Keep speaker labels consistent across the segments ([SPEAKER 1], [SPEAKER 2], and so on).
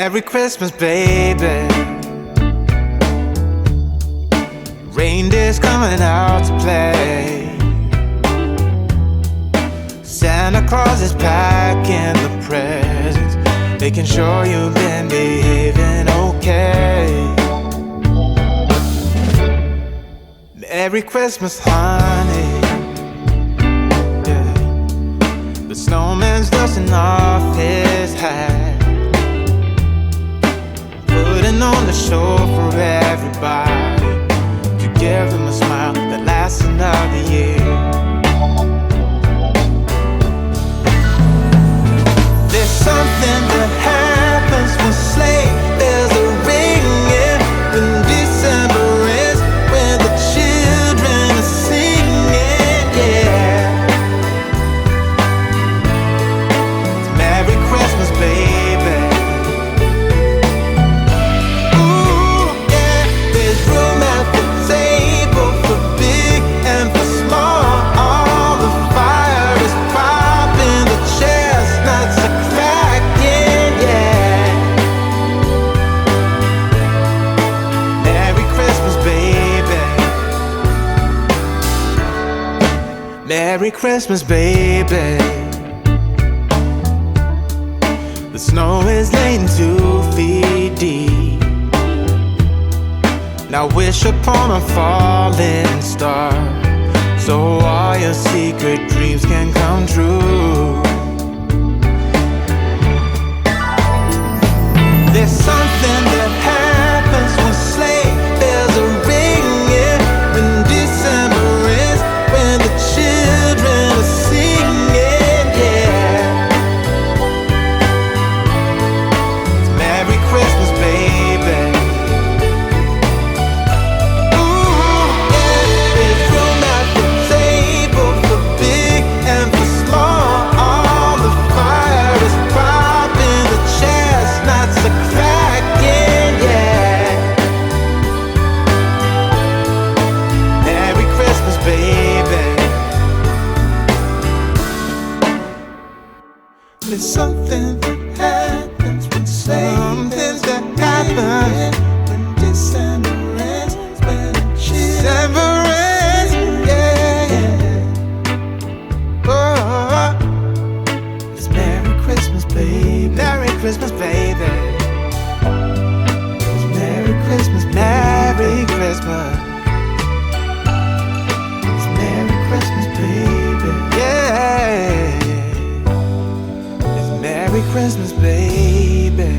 [SPEAKER 1] Merry Christmas, baby. Reindeer's coming out to play. Santa Claus is packing the presents, making sure you've been behaving okay. Merry Christmas, honey. Yeah. The snowman's dusting off his hat, putting on the show for everybody, to give them a smile that lasts another year. There's something that happens when sleigh bells are ringing, when December ends, when the children are singing, yeah. It's Merry Christmas, baby. Ooh, yeah. There's room at the table for big and for small. All the fire is popping, the chestnuts are cracking, yeah. Merry Christmas, baby. Merry Christmas, baby. The snow is laying 2 feet deep. Now wish upon a falling star, so all your secret dreams can come true. There's something that happens when sleigh bells are ringing, when December ends, when the children are singing, yeah. It's Merry Christmas, baby. Ooh, yeah. There's room at the table for big and for small. All the fire is popping, the chestnuts are cracking, yeah. Merry Christmas, baby. There's something that happens when something that happens when December ends, when December ends, yeah. Oh, it's Merry Christmas, baby. Merry Christmas, baby. It's Merry Christmas, Merry Christmas. It's Merry Christmas, baby. Yeah. It's Merry Christmas, baby.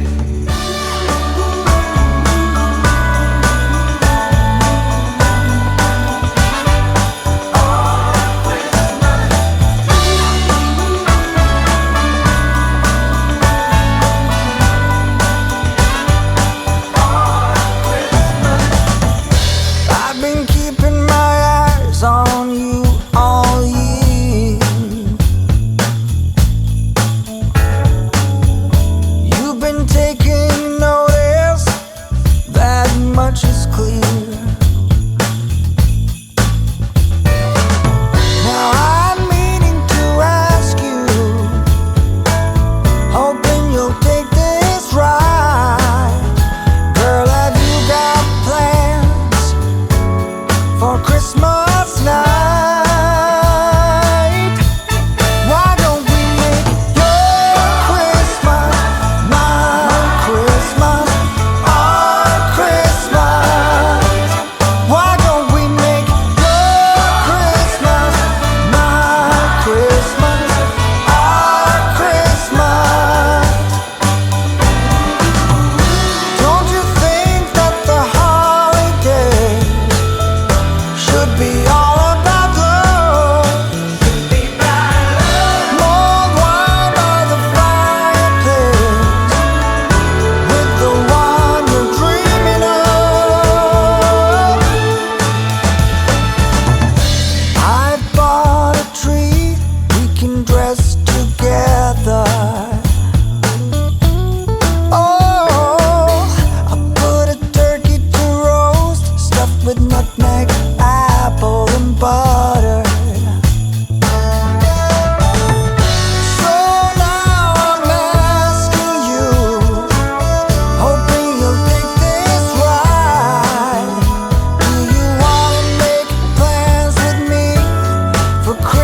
[SPEAKER 2] I've been keeping my eyes on you all year. You've been taking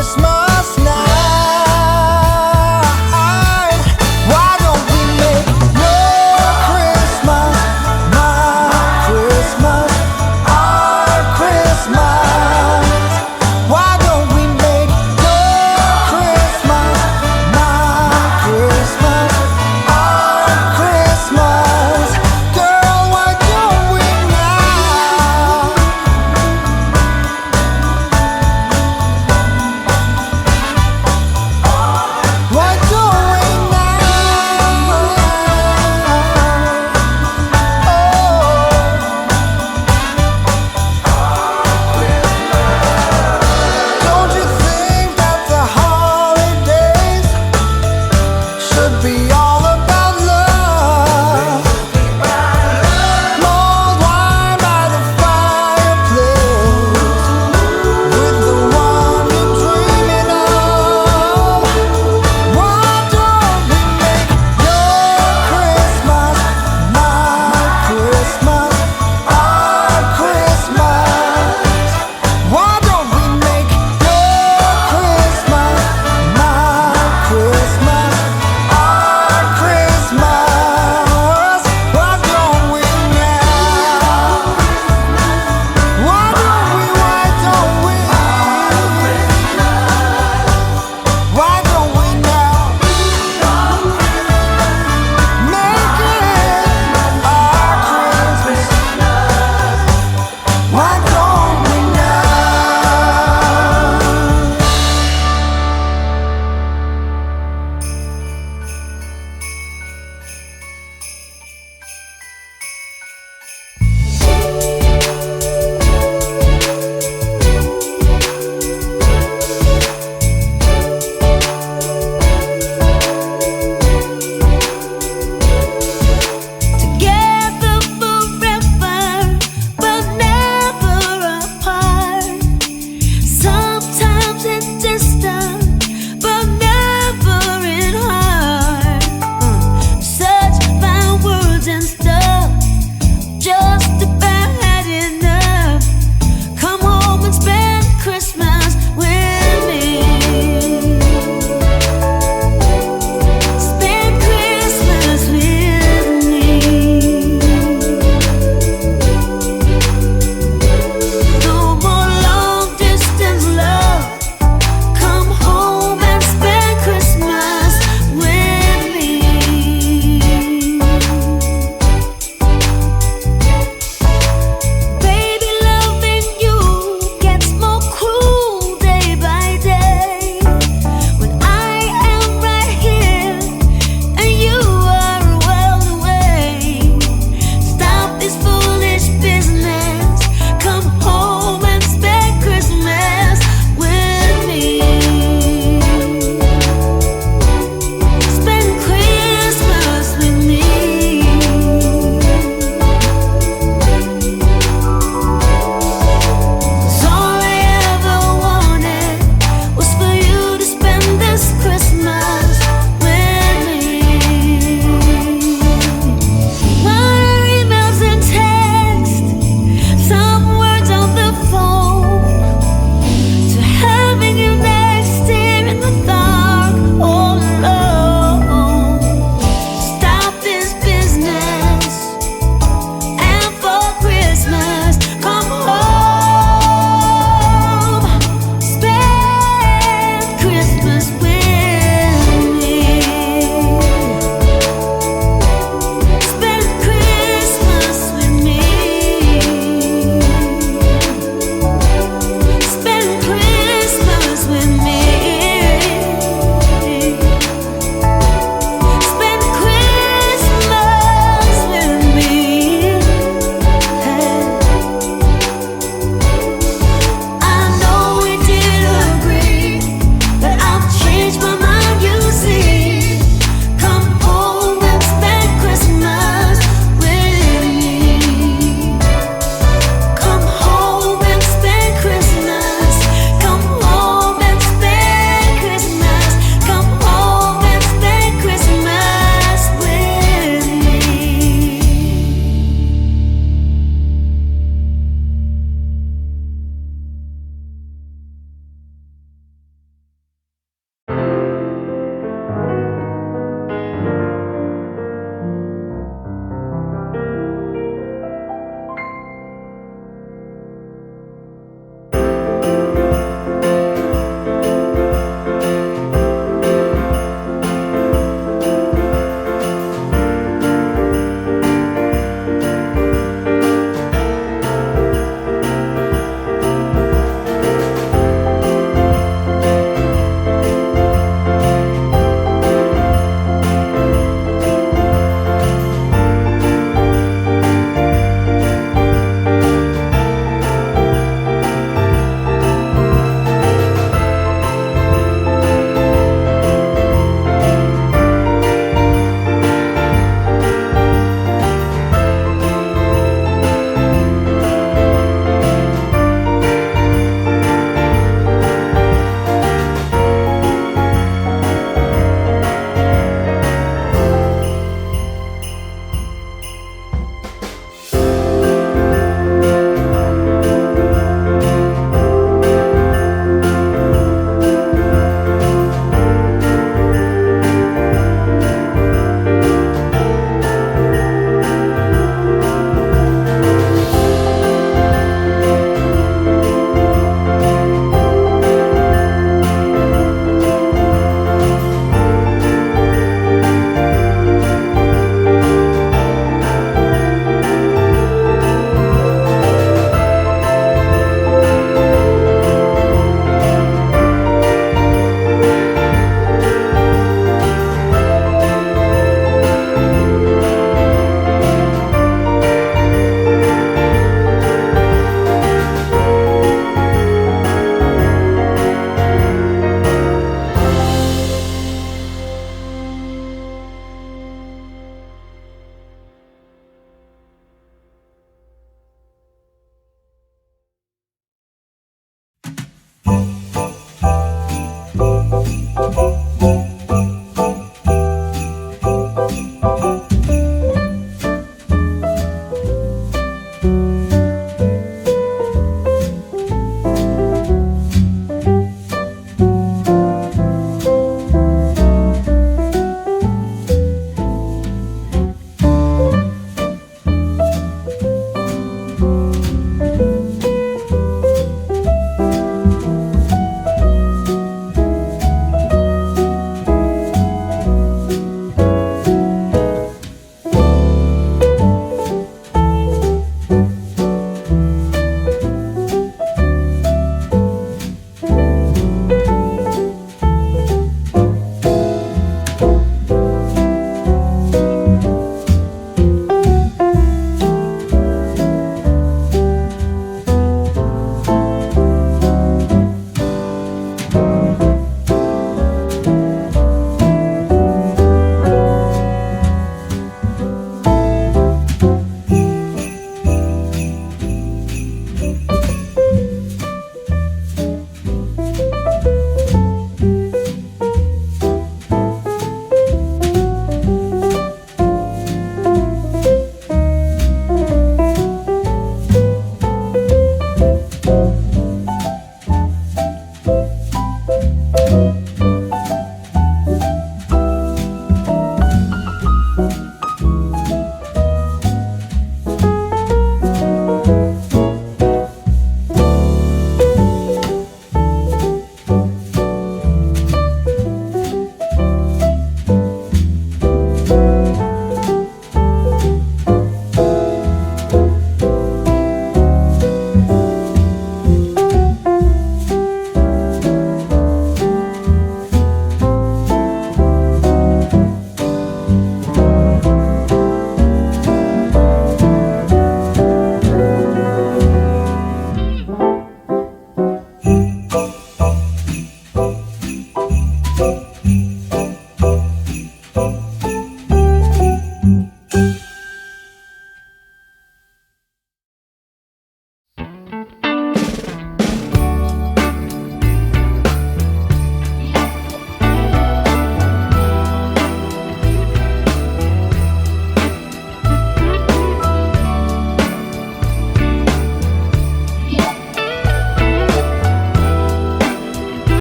[SPEAKER 2] Christmas.